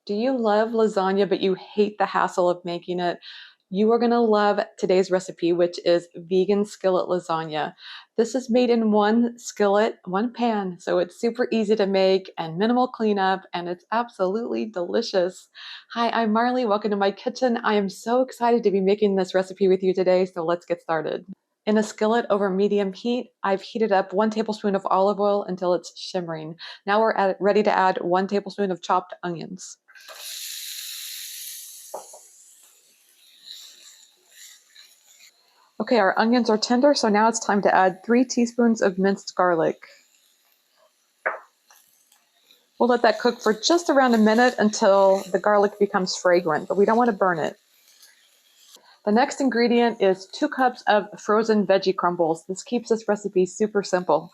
Do you love lasagna, but you hate the hassle of making it? You are going to love today's recipe, which is vegan skillet lasagna. This is made in one skillet, one pan, so it's super easy to make and minimal cleanup, and it's absolutely delicious. Hi, I'm Marley. Welcome to my kitchen. I am so excited to be making this recipe with you today, so let's get started. In a skillet over medium heat, I've heated up 1 tablespoon of olive oil until it's shimmering. Now we're ready to add 1 tablespoon of chopped onions. Okay, our onions are tender, so now it's time to add 3 teaspoons of minced garlic. We'll let that cook for just around a minute until the garlic becomes fragrant, but we don't want to burn it. The next ingredient is 2 cups of frozen veggie crumbles. This keeps this recipe super simple.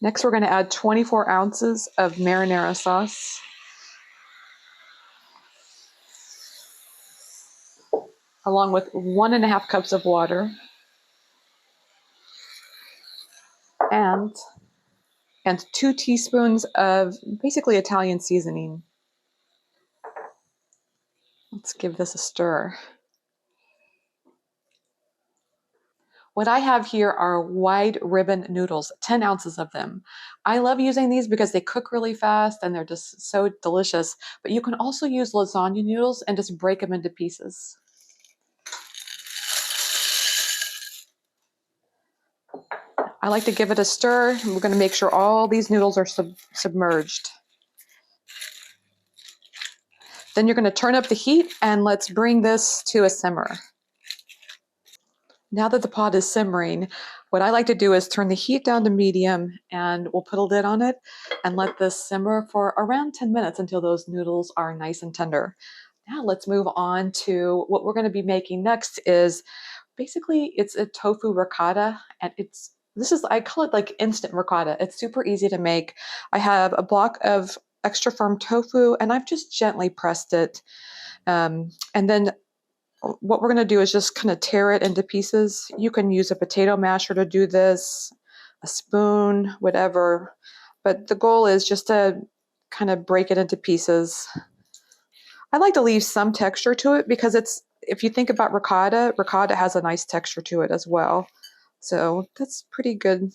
Next, we're going to add 24 ounces of marinara sauce. Along with 1.5 cups of water and 2 teaspoons of basically Italian seasoning. Let's give this a stir. What I have here are wide ribbon noodles, 10 ounces of them. I love using these because they cook really fast and they're just so delicious, but you can also use lasagna noodles and just break them into pieces. I like to give it a stir. We're going to make sure all these noodles are submerged. Then you're going to turn up the heat and let's bring this to a simmer. Now that the pot is simmering, what I like to do is turn the heat down to medium and we'll put a lid on it and let this simmer for around 10 minutes until those noodles are nice and tender. Now let's move on to what we're going to be making next is basically it's a tofu ricotta, and I call it like instant ricotta. It's super easy to make. I have a block of extra firm tofu and I've just gently pressed it. And then what we're going to do is just kind of tear it into pieces. You can use a potato masher to do this, a spoon, whatever. But the goal is just to kind of break it into pieces. I like to leave some texture to it because if you think about ricotta, ricotta has a nice texture to it as well. So that's pretty good,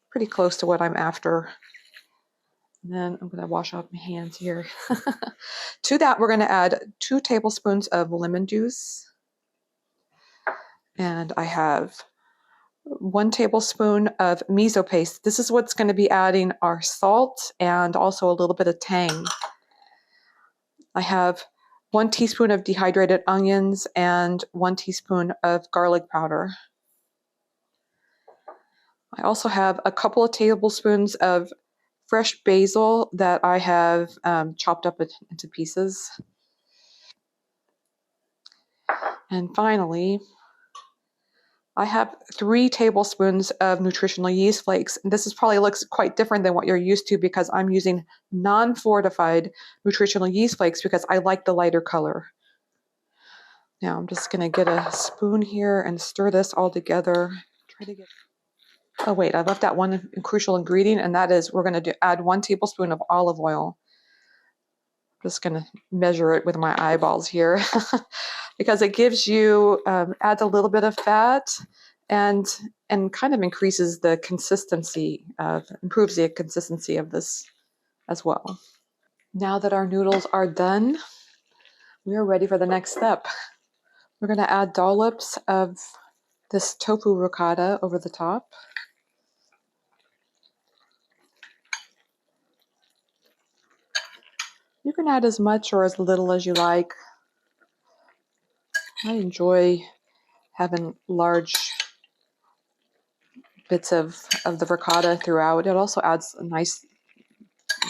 pretty close to what I'm after. And then I'm going to wash off my hands here. To that, we're going to add 2 tablespoons of lemon juice. And I have 1 tablespoon of miso paste. This is what's going to be adding our salt and also a little bit of tang. I have 1 teaspoon of dehydrated onions and 1 teaspoon of garlic powder. I also have a couple of tablespoons of fresh basil that I have chopped up into pieces. And finally, I have 3 tablespoons of nutritional yeast flakes. This probably looks quite different than what you're used to because I'm using non-fortified nutritional yeast flakes because I like the lighter color. Now I'm just going to get a spoon here and stir this all together. Oh wait, I left out one crucial ingredient, and that is we're going to add 1 tablespoon of olive oil. I'm just going to measure it with my eyeballs here because it gives you, adds a little bit of fat and kind of increases the consistency improves the consistency of this as well. Now that our noodles are done, we are ready for the next step. We're going to add dollops of this tofu ricotta over the top. You can add as much or as little as you like. I enjoy having large bits of the ricotta throughout. It also adds nice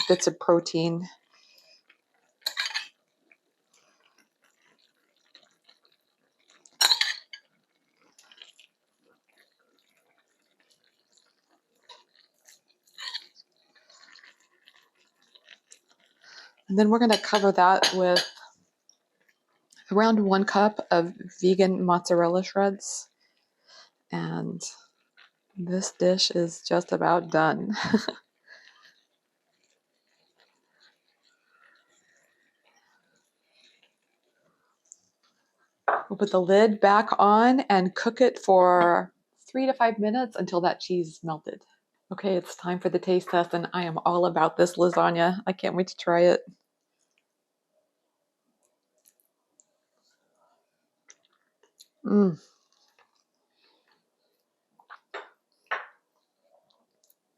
bits of protein. And then we're going to cover that with around 1 cup of vegan mozzarella shreds. And this dish is just about done. We'll put the lid back on and cook it for 3 to 5 minutes until that cheese is melted. Okay, it's time for the taste test, and I am all about this lasagna. I can't wait to try it. Mm.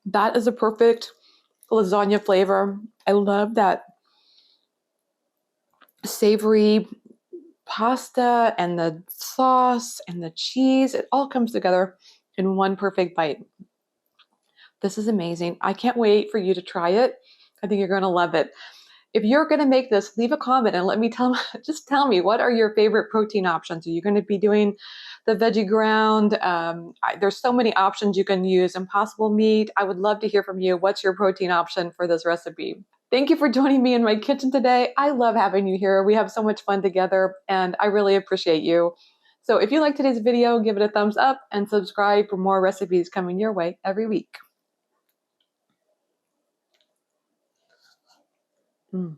That is a perfect lasagna flavor. I love that savory pasta and the sauce and the cheese. It all comes together in one perfect bite. This is amazing. I can't wait for you to try it. I think you're going to love it. If you're going to make this, leave a comment and let me just tell me, what are your favorite protein options? Are you going to be doing the veggie ground? There's so many options you can use. Impossible meat. I would love to hear from you. What's your protein option for this recipe? Thank you for joining me in my kitchen today. I love having you here. We have so much fun together, and I really appreciate you. So if you like today's video, give it a thumbs up and subscribe for more recipes coming your way every week. Mm.